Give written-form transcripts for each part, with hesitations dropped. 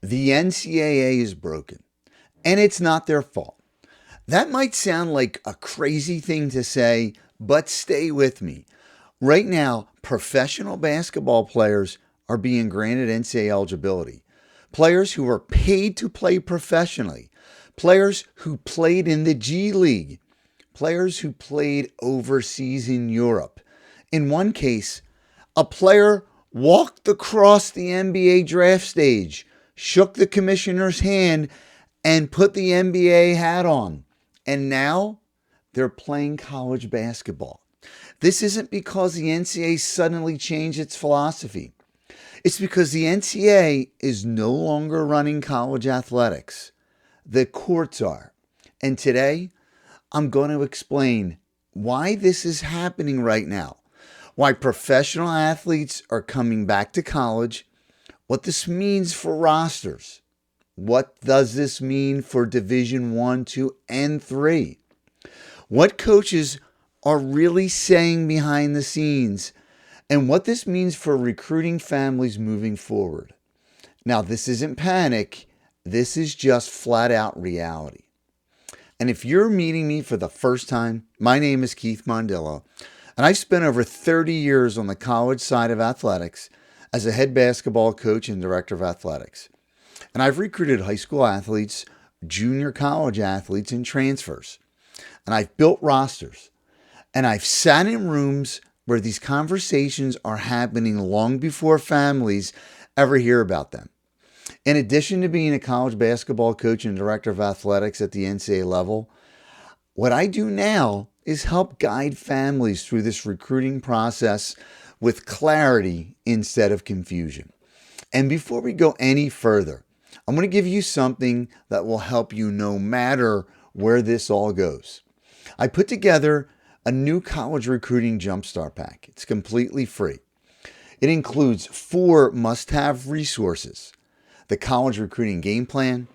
The NCAA is broken, and it's not their fault. That might sound like a crazy thing to say, but stay with me. Right now, professional basketball players are being granted NCAA eligibility. Players who are paid to play professionally, players who played in the G League, players who played overseas in Europe. In one case, a player walked across the NBA draft stage, shook the commissioner's hand, and put the NBA hat on. And now they're playing college basketball. This isn't because the NCAA suddenly changed its philosophy. It's because the NCAA is no longer running college athletics. The courts are. And today, I'm going to explain why this is happening right now, why professional athletes are coming back to college, what this means for rosters, what does this mean for Division 1, 2, and 3, what coaches are really saying behind the scenes, and what this means for recruiting families moving forward. Now, this isn't panic. This is just flat out reality. And if you're meeting me for the first time, my name is Keith Mondillo, and I've spent over 30 years on the college side of athletics as a head basketball coach and director of athletics. And I've recruited high school athletes, junior college athletes, and transfers. And I've built rosters. And I've sat in rooms where these conversations are happening long before families ever hear about them. In addition to being a college basketball coach and director of athletics at the NCAA level, what I do now is help guide families through this recruiting process with clarity instead of confusion. And before we go any further, I'm going to give you something that will help you no matter where this all goes. I put together a new college recruiting Jumpstart pack. It's completely free. It includes 4 must-have resources: the college recruiting game plan,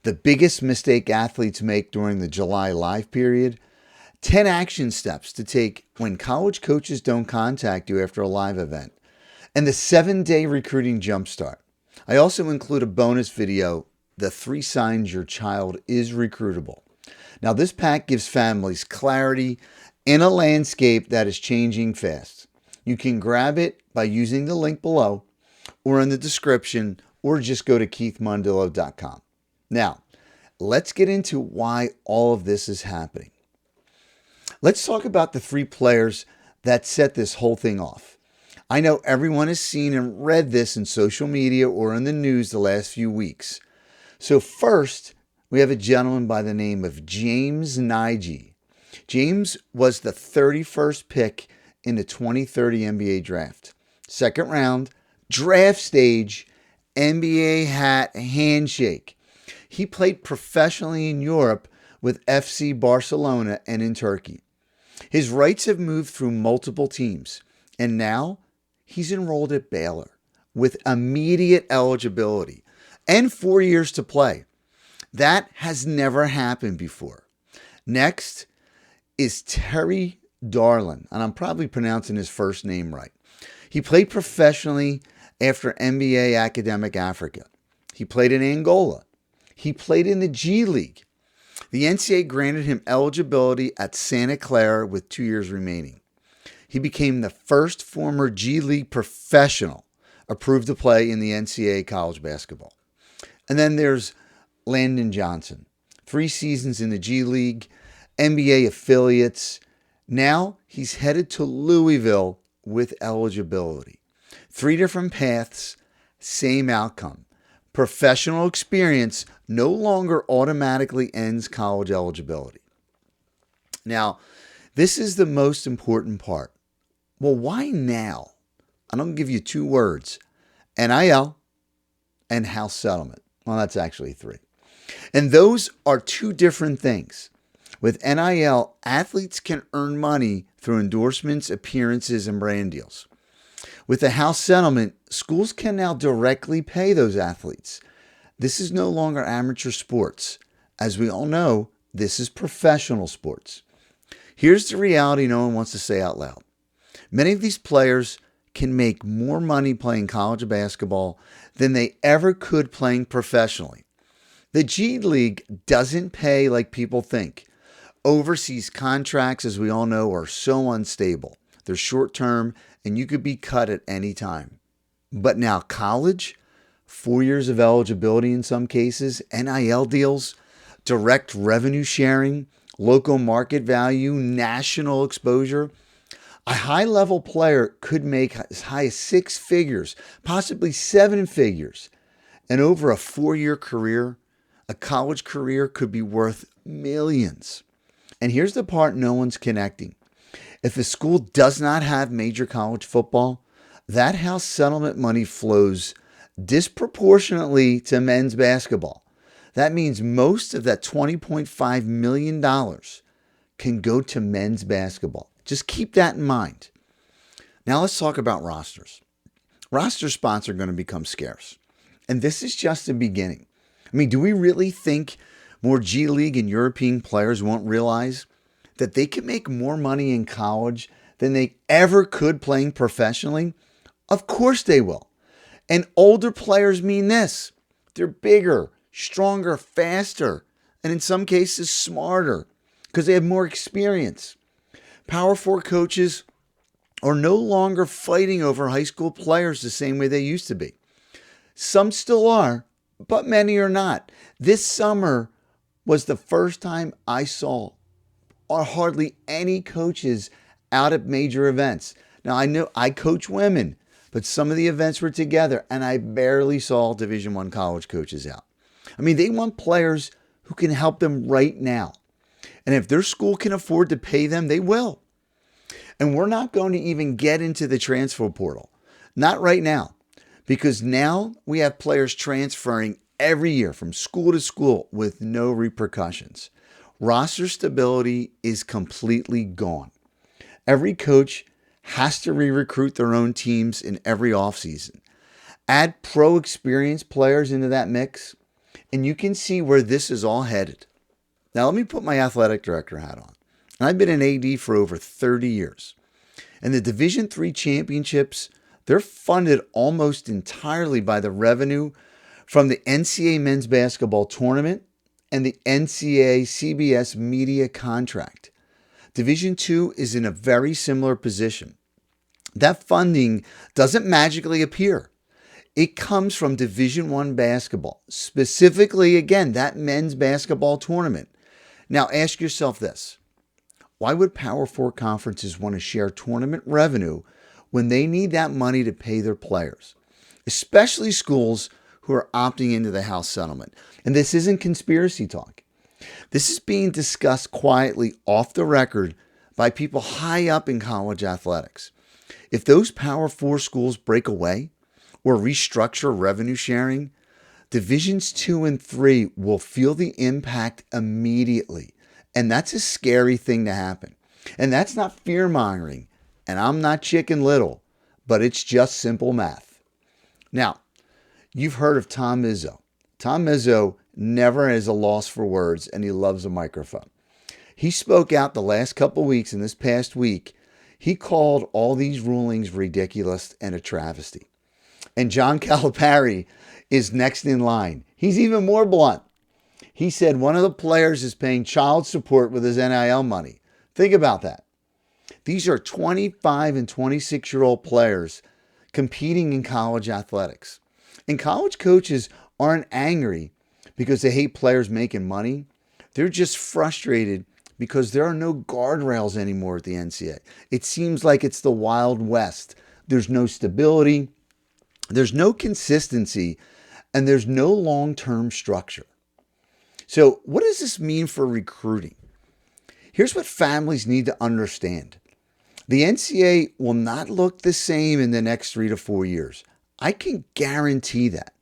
the biggest mistake athletes make during the July live period, 10 action steps to take when college coaches don't contact you after a live event, and the 7-day recruiting Jumpstart. I also include a bonus video, the 3 signs your child is recruitable. Now, this pack gives families clarity in a landscape that is changing fast. You can grab it by using the link below or in the description, or just go to keithmondillo.com. Now, let's get into why all of this is happening. Let's talk about the 3 players that set this whole thing off. I know everyone has seen and read this in social media or in the news the last few weeks. So first, we have a gentleman by the name of James Nagy. James was the 31st pick in the 2030 NBA draft. Second round, draft stage, NBA hat handshake. He played professionally in Europe with FC Barcelona and in Turkey. His rights have moved through multiple teams, and now he's enrolled at Baylor with immediate eligibility and 4 years to play. That has never happened before. Next is Terry Darlin, and I'm probably pronouncing his first name right. He played professionally after NBA Academic Africa. He played in Angola. He played in the G League. The NCAA granted him eligibility at Santa Clara with 2 years remaining. He became the first former G League professional approved to play in the NCAA college basketball. And then there's Landon Johnson. 3 seasons in the G League, NBA affiliates. Now he's headed to Louisville with eligibility. 3 different paths, same outcome. Professional experience no longer automatically ends college eligibility. Now, this is the most important part. Well, why now? I'm going to give you 2 words: NIL and house settlement. Well, that's actually 3. And those are 2 different things. With NIL, athletes can earn money through endorsements, appearances, and brand deals. With the house settlement, schools can now directly pay those athletes. This is no longer amateur sports. As we all know, this is professional sports. Here's the reality no one wants to say out loud. Many of these players can make more money playing college basketball than they ever could playing professionally. The G League doesn't pay like people think. Overseas contracts, as we all know, are so unstable. They're short term and you could be cut at any time. But now, college, 4 years of eligibility in some cases, NIL deals, direct revenue sharing, local market value, national exposure. A high level player could make as high as six figures, possibly seven figures. And over a 4 year career, a college career could be worth millions. And here's the part no one's connecting. If a school does not have major college football, that house settlement money flows disproportionately to men's basketball. That means most of that $20.5 million can go to men's basketball. Just keep that in mind. Now let's talk about rosters. Roster spots are going to become scarce. And this is just the beginning. I mean, do we really think more G League and European players won't realize that they can make more money in college than they ever could playing professionally? Of course they will. And older players mean this. They're bigger, stronger, faster, and in some cases smarter because they have more experience. Power 4 coaches are no longer fighting over high school players the same way they used to be. Some still are, but many are not. This summer was the first time I saw hardly any coaches out at major events. Now, I know I coach women, but some of the events were together, and I barely saw Division I college coaches out. I mean, they want players who can help them right now. And if their school can afford to pay them, they will. And we're not going to even get into the transfer portal. Not right now. Because now we have players transferring every year from school to school with no repercussions. Roster stability is completely gone. Every coach has to re-recruit their own teams in every offseason. Add pro experienced players into that mix, and you can see where this is all headed. Now, let me put my athletic director hat on. And I've been an AD for over 30 years. And the Division III championships, they're funded almost entirely by the revenue from the NCAA men's basketball tournament and the NCAA CBS media contract. Division II is in a very similar position. That funding doesn't magically appear. It comes from Division I basketball, specifically, again, that men's basketball tournament. Now, ask yourself this. Why would Power 4 conferences want to share tournament revenue when they need that money to pay their players? Especially schools who are opting into the house settlement. And this isn't conspiracy talk. This is being discussed quietly off the record by people high up in college athletics. If those Power 4 schools break away or restructure revenue sharing, Divisions 2 and 3 will feel the impact immediately. And that's a scary thing to happen. And that's not fear-mongering. And I'm not Chicken Little, but it's just simple math. Now, you've heard of Tom Izzo. Tom Izzo never has a loss for words, and he loves a microphone. He spoke out the last couple weeks, and this past week, he called all these rulings ridiculous and a travesty. And John Calipari is next in line. He's even more blunt. He said one of the players is paying child support with his NIL money. Think about that. These are 25 and 26-year-old players competing in college athletics. And college coaches aren't angry because they hate players making money. They're just frustrated because there are no guardrails anymore at the NCAA. It seems like it's the Wild West. There's no stability, there's no consistency, and there's no long-term structure. So what does this mean for recruiting? Here's what families need to understand. The NCAA will not look the same in the next 3 to 4 years. I can guarantee that.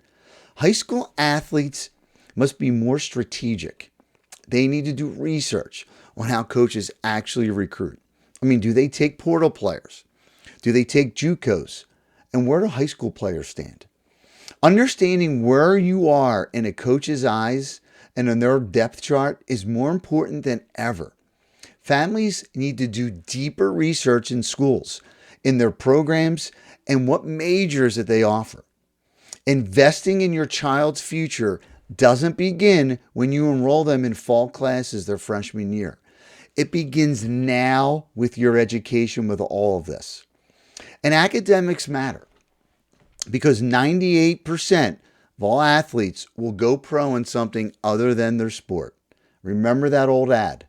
High school athletes must be more strategic. They need to do research on how coaches actually recruit. I mean, do they take portal players? Do they take JUCOs? And where do high school players stand? Understanding where you are in a coach's eyes and in their depth chart is more important than ever. Families need to do deeper research in schools, in their programs, and what majors that they offer. Investing in your child's future doesn't begin when you enroll them in fall classes their freshman year. It begins now with your education with all of this. And academics matter because 98% of all athletes will go pro in something other than their sport. Remember that old ad.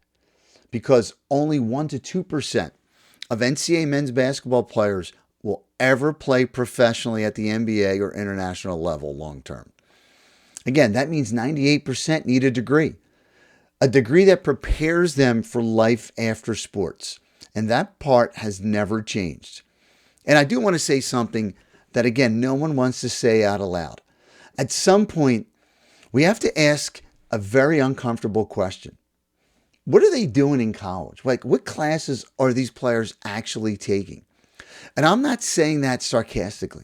Because only 1 to 2% of NCAA men's basketball players will ever play professionally at the NBA or international level long term. Again, that means 98% need a degree that prepares them for life after sports. And that part has never changed. And I do want to say something that, again, no one wants to say out aloud. At some point, we have to ask a very uncomfortable question. What are they doing in college? Like, what classes are these players actually taking? And I'm not saying that sarcastically.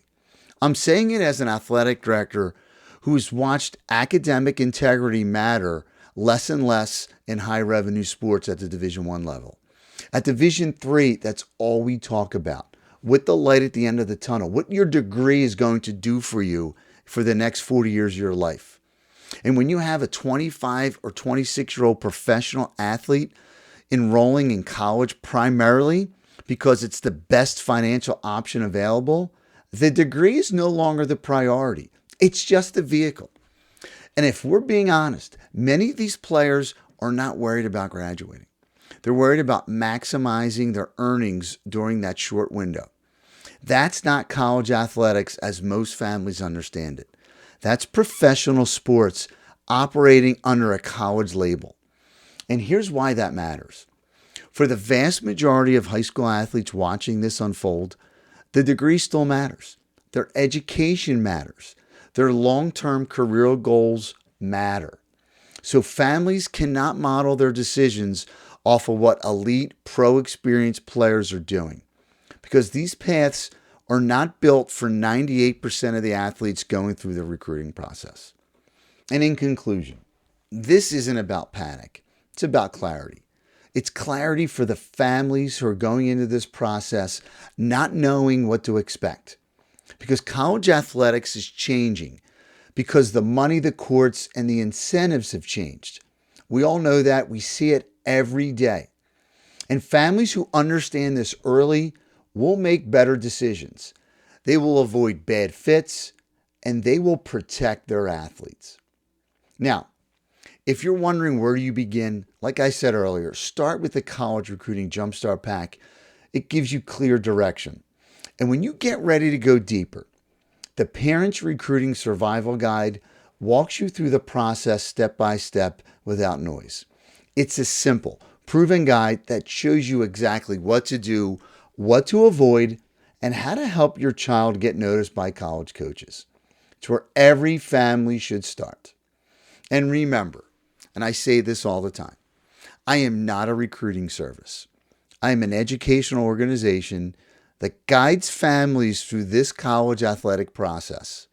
I'm saying it as an athletic director who's watched academic integrity matter less and less in high revenue sports at the Division I level. At Division III, that's all we talk about. With the light at the end of the tunnel, what your degree is going to do for you for the next 40 years of your life. And when you have a 25 or 26-year-old professional athlete enrolling in college primarily because it's the best financial option available, the degree is no longer the priority. It's just a vehicle. And if we're being honest, many of these players are not worried about graduating. They're worried about maximizing their earnings during that short window. That's not college athletics as most families understand it. That's professional sports operating under a college label. And here's why that matters. For the vast majority of high school athletes watching this unfold, the degree still matters. Their education matters. Their long-term career goals matter. So families cannot model their decisions off of what elite pro experienced players are doing, because these paths are not built for 98% of the athletes going through the recruiting process. And in conclusion, this isn't about panic. It's about clarity. It's clarity for the families who are going into this process not knowing what to expect. Because college athletics is changing because the money, the courts, and the incentives have changed. We all know that. We see it every day. And families who understand this early will make better decisions. They will avoid bad fits, and they will protect their athletes. Now, if you're wondering where you begin, like I said earlier, start with the College Recruiting Jumpstart Pack. It gives you clear direction. And when you get ready to go deeper, the Parents Recruiting Survival Guide walks you through the process step by step without noise. It's a simple, proven guide that shows you exactly what to do, what to avoid, and how to help your child get noticed by college coaches. It's where every family should start. And remember, and I say this all the time, I am not a recruiting service. I am an educational organization that guides families through this college athletic process.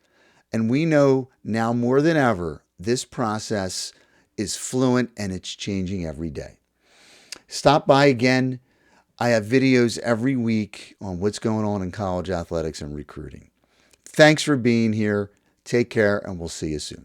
And we know now more than ever, this process is fluent and it's changing every day. Stop by again. I have videos every week on what's going on in college athletics and recruiting. Thanks for being here. Take care, and we'll see you soon.